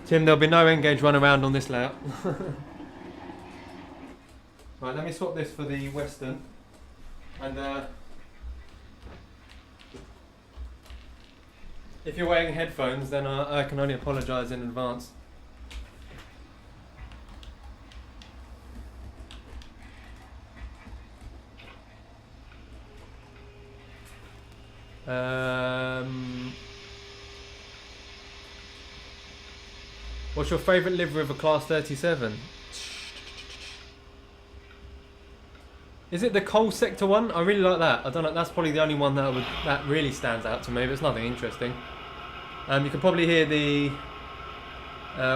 Tim, there'll be no engage run around on this layout. Right, let me swap this for the Western. And if you're wearing headphones, then I can only apologise in advance. What's your favourite livery of a Class 37? Is it the coal sector one? I really like that. I don't know. That's probably the only one that really stands out to me. But it's nothing interesting. You can probably hear the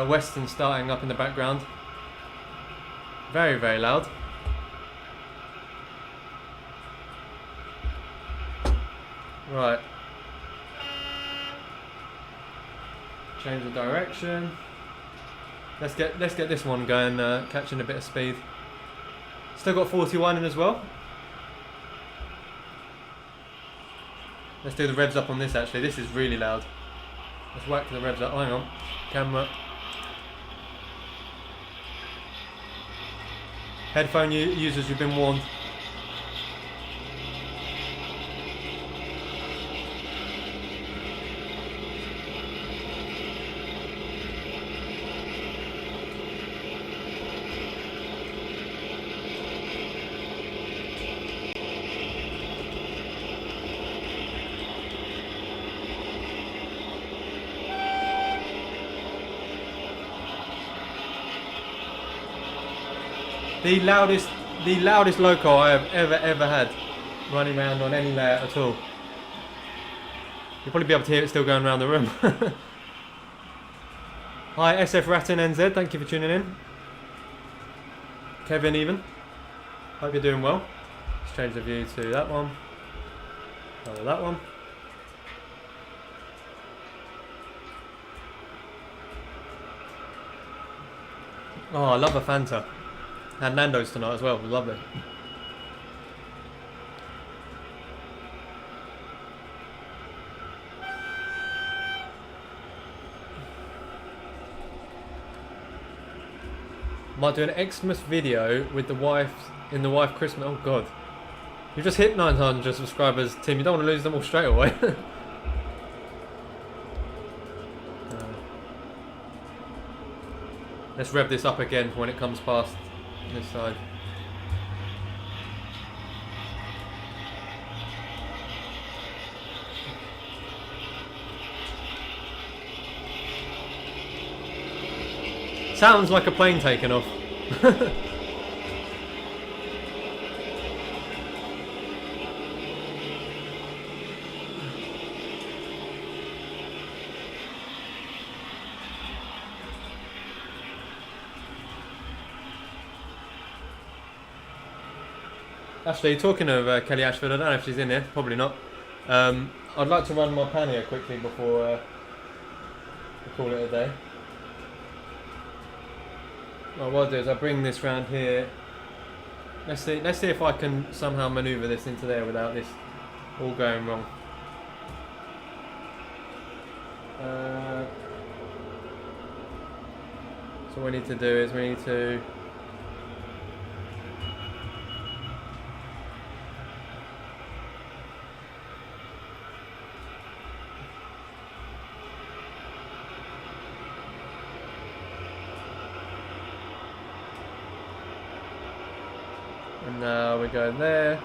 Western starting up in the background. Very, very loud. Right. Change the direction. Let's get this one going, catching a bit of speed. Still got 41 in as well. Let's do the revs up on this actually. This is really loud. Let's whack the revs up. Oh, hang on. Camera. Headphone users, you've been warned. The loudest Loco I have ever had running around on any layout at all. You'll probably be able to hear it still going around the room. Hi SF Ratton NZ, thank you for tuning in. Kevin even. Hope you're doing well. Let's change the view to that one. That one. Oh, I love a Fanta. Had Nando's tonight as well, it was lovely. Might do an Xmas video with the wife in the wife Christmas. Oh god. You just hit 900 subscribers, Tim. You don't want to lose them all straight away. Let's rev this up again for when it comes past this side. Sounds like a plane taking off. Actually, talking of Kelly Ashford, I don't know if she's in here, probably not. I'd like to run my pannier quickly before we call it a day. Well, what I'll do is I'll bring this round here. Let's see if I can somehow manoeuvre this into there without this all going wrong. So what we need to do is we need to and now we go there.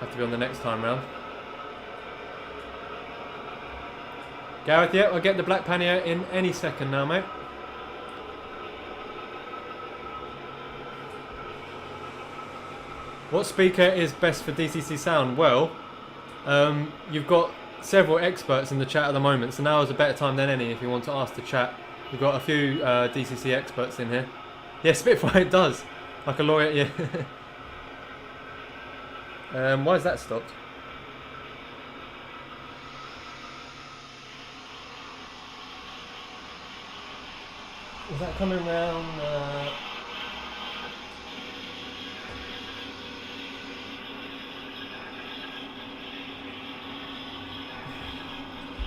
Have to be on the next time round. Gareth, yeah, I'll get the black pannier in any second now, mate. What speaker is best for DCC sound? Well, you've got several experts in the chat at the moment, so now is a better time than any if you want to ask the chat. We've got a few DCC experts in here. Yeah, Spitfire it does. Like a lawyer, yeah. Why is that stopped? Is that coming round?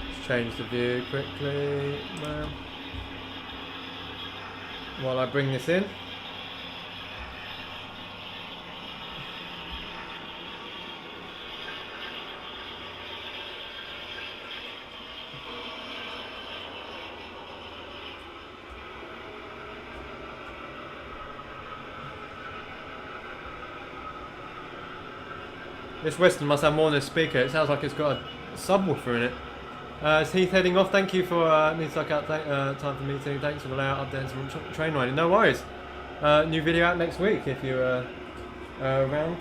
Let's change the view quickly. While I bring this in. This Western must have more than a speaker. It sounds like it's got a subwoofer in it. Is Heath heading off? Thank you for needs to look out time for meeting. Thanks for the layout updates and train riding. No worries. New video out next week if you're around.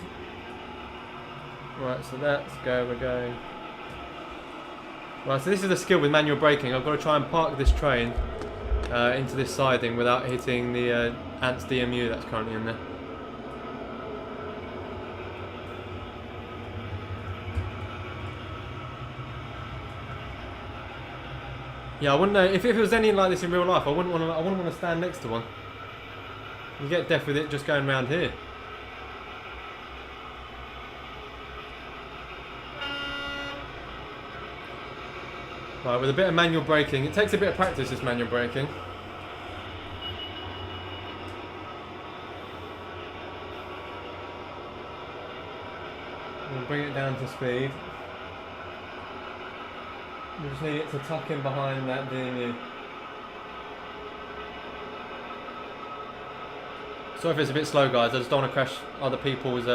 Right, so let's go. We're going. Right, so this is the skill with manual braking. I've got to try and park this train into this siding without hitting the Ants DMU that's currently in there. Yeah, I wouldn't know if it was anything like this in real life. I wouldn't want to stand next to one. You get deaf with it just going around here. Right, with a bit of manual braking. It takes a bit of practice, this manual braking. We'll bring it down to speed. We just need it to tuck in behind that DMU. Sorry if it's a bit slow, guys. I just don't want to crash other people's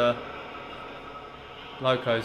Locos.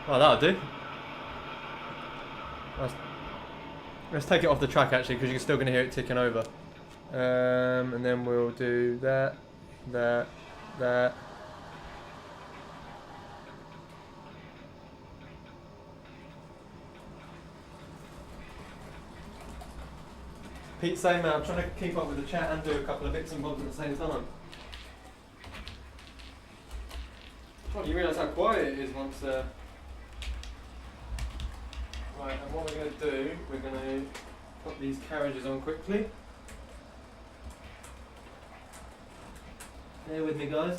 Oh, that'll do. Let's take it off the track actually, because you're still going to hear it ticking over. And then we'll do that. Pete, same man. I'm trying to keep up with the chat and do a couple of bits and bobs at the same time. Oh, you realise how quiet it is once. Right, and what we're going to do, we're going to put these carriages on quickly. Bear with me, guys.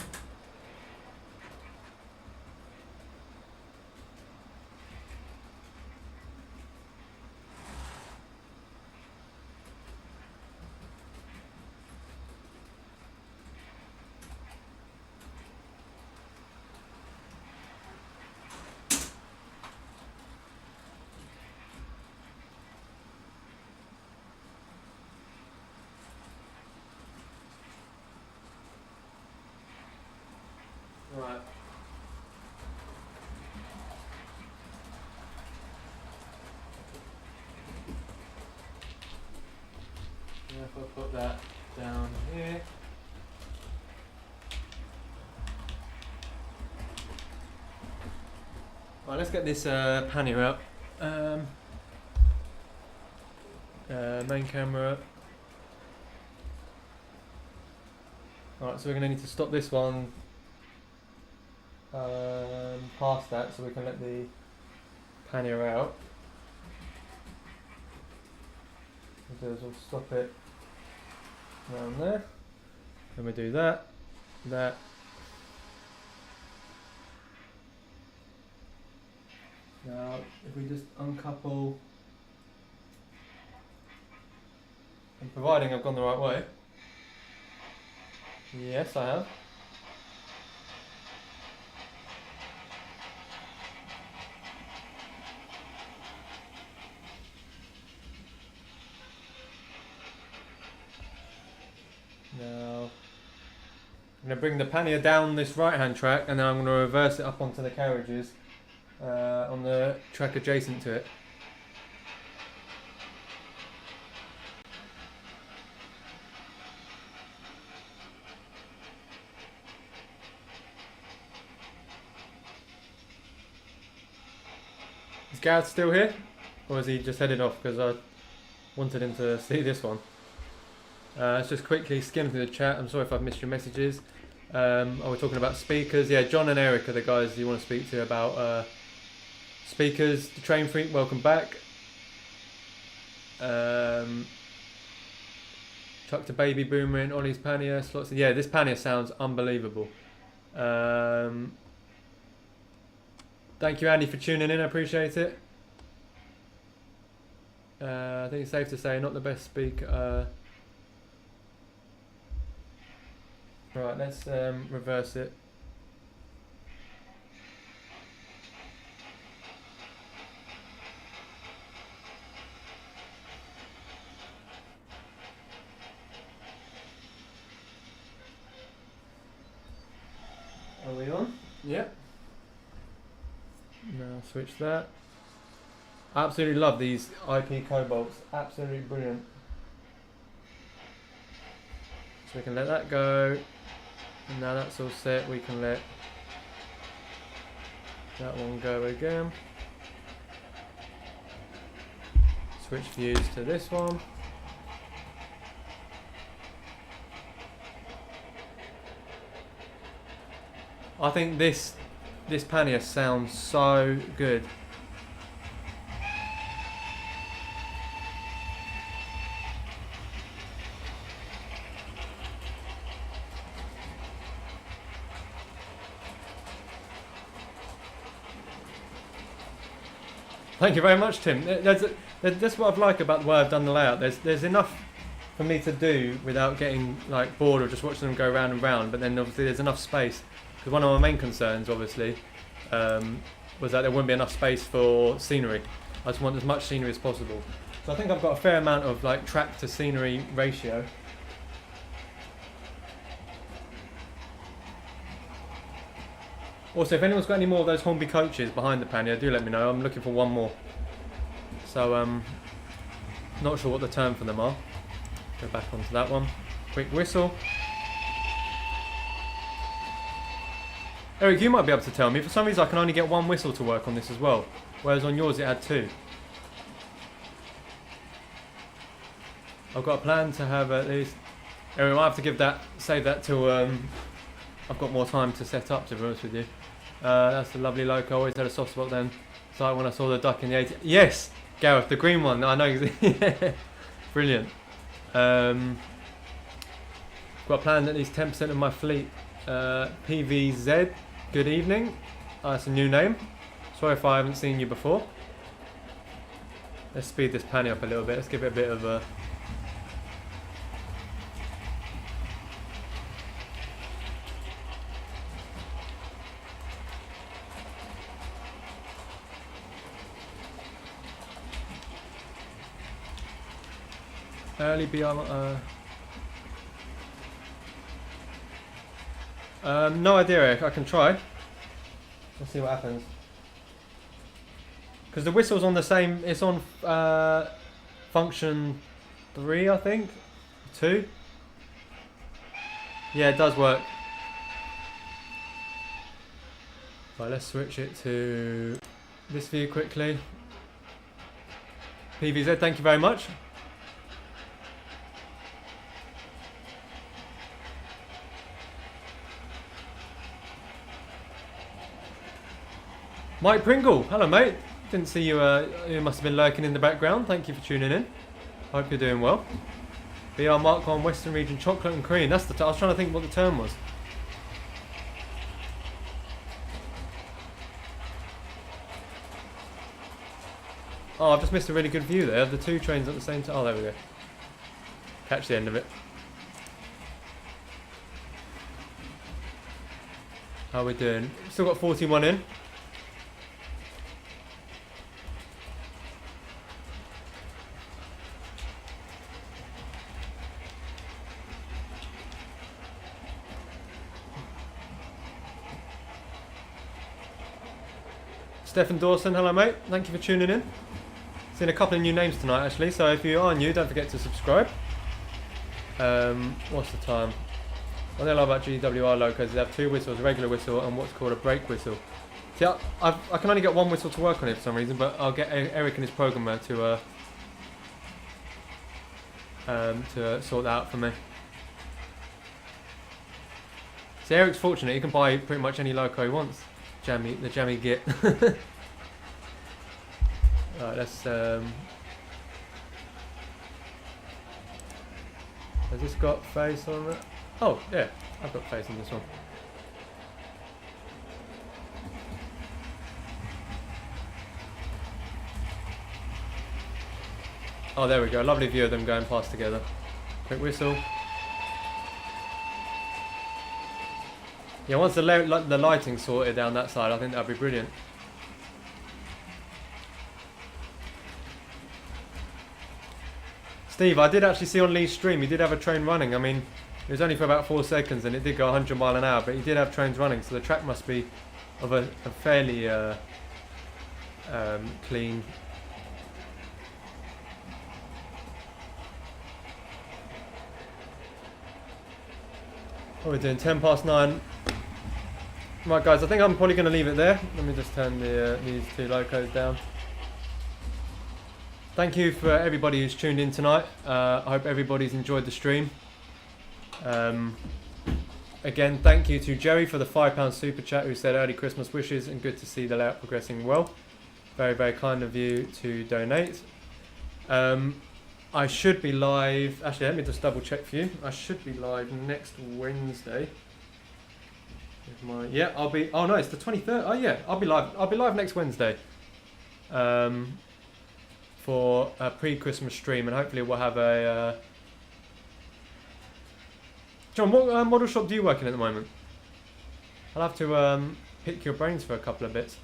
Right. And if I put that down here. Right, let's get this pannier up. Main camera. Alright, so we're going to need to stop this one past that so we can let the pannier out. What we'll do is we'll stop it around there. Then we do that. Now, if we just uncouple, and providing I've gone the right way. Yes, I have. Now, I'm going to bring the pannier down this right-hand track, and then I'm going to reverse it up onto the carriages on the track adjacent to it. Is Gareth still here? Or is he just headed off because I wanted him to see this one? Let's just quickly skim through the chat. I'm sorry if I've missed your messages. We're talking about speakers. Yeah, John and Eric are the guys you want to speak to about speakers. The Train Freak, welcome back. Chuck to Baby Boomer in Ollie's pannier. Slots. Yeah, this pannier sounds unbelievable. Thank you, Andy, for tuning in. I appreciate it. I think it's safe to say not the best speaker. Right, let's reverse it. Are we on? Yep. Now switch that. I absolutely love these IP cobalts. Absolutely brilliant. So we can let that go. And now that's all set, we can let that one go again. Switch views to this one. I think this pannier sounds so good. Thank you very much, Tim. That's what I like about the way I've done the layout. There's enough for me to do without getting like bored or just watching them go round and round. But then obviously there's enough space. Because one of my main concerns, obviously, was that there wouldn't be enough space for scenery. I just want as much scenery as possible. So I think I've got a fair amount of like track to scenery ratio. Also, if anyone's got any more of those Hornby coaches behind the pannier, do let me know. I'm looking for one more. So, not sure what the term for them are. Go back onto that one. Quick whistle. Eric, you might be able to tell me. For some reason, I can only get one whistle to work on this as well. Whereas on yours, it had two. I've got a plan to have at least... Eric, I might have to save that till I've got more time to set up, to be honest with you. That's a lovely Loco. I always had a soft spot then. It's like when I saw the duck in the 80s. Yes! Gareth, the green one. I know. Yeah. Brilliant. Got a plan that at least 10% of my fleet. PVZ, good evening. That's a new name. Sorry if I haven't seen you before. Let's speed this panny up a little bit. Let's give it a bit of a... Early BR... no idea, Eric. I can try. Let's see what happens. Because the whistle's on the same... It's on function 3, I think. 2. Yeah, it does work. Right, let's switch it to this view quickly. PVZ, thank you very much. Mike Pringle, hello mate. Didn't see you, you must have been lurking in the background. Thank you for tuning in. Hope you're doing well. BR Mark 1 Western Region Chocolate and Cream. That's the I was trying to think what the term was. Oh, I've just missed a really good view there of the two trains at the same time. Oh, there we go. Catch the end of it. How are we doing? Still got 41 in. Stephen Dawson, hello mate, thank you for tuning in. Seen a couple of new names tonight actually, so if you are new, don't forget to subscribe. What's the time? What I love about GWR Locos is they have two whistles, a regular whistle and what's called a brake whistle. See, I can only get one whistle to work on it for some reason, but I'll get Eric and his programmer to sort that out for me. See, Eric's fortunate, he can buy pretty much any Loco he wants. The jammy git. Right, let's has this got face on it? Oh yeah, I've got face on this one. Oh, there we go, lovely view of them going past together. Quick whistle. Yeah, once the lighting's sorted down that side, I think that'd be brilliant. Steve, I did actually see on Lee's stream, he did have a train running. I mean, it was only for about 4 seconds and it did go 100 mile an hour, but he did have trains running, so the track must be of a fairly clean. What are we doing? 10 past 9. Right, guys, I think I'm probably going to leave it there. Let me just turn these 2 locos down. Thank you for everybody who's tuned in tonight. I hope everybody's enjoyed the stream. Again, thank you to Jerry for the £5 super chat who said early Christmas wishes and good to see the layout progressing well. Very, very kind of you to donate. I should be live. Actually, let me just double check for you. I should be live next Wednesday. Yeah, I'll be. Oh no, it's the 23rd. Oh yeah, I'll be live. I'll be live next Wednesday. For a pre-Christmas stream, and hopefully we'll have a. John, what model shop do you work in at the moment? I'll have to pick your brains for a couple of bits.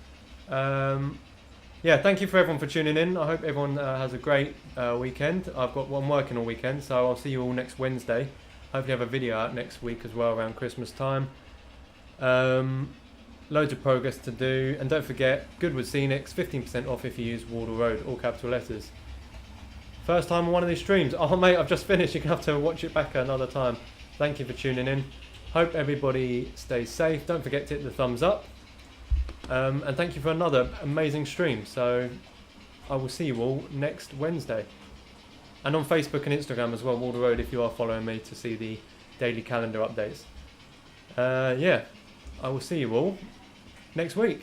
Yeah, thank you for everyone for tuning in. I hope everyone has a great weekend. I'm working all weekend, so I'll see you all next Wednesday. Hopefully have a video out next week as well around Christmas time. Loads of progress to do. And don't forget, Goodwood Scenix, 15% off if you use WARDLE Road, all capital letters. First time on one of these streams. Oh mate, I've just finished. You're going to have to watch it back another time. Thank you for tuning in. Hope everybody stays safe. Don't forget to hit the thumbs up. And thank you for another amazing stream. So I will see you all next Wednesday. And on Facebook and Instagram as well, WARDLE Road, if you are following me to see the daily calendar updates. Yeah, I will see you all next week.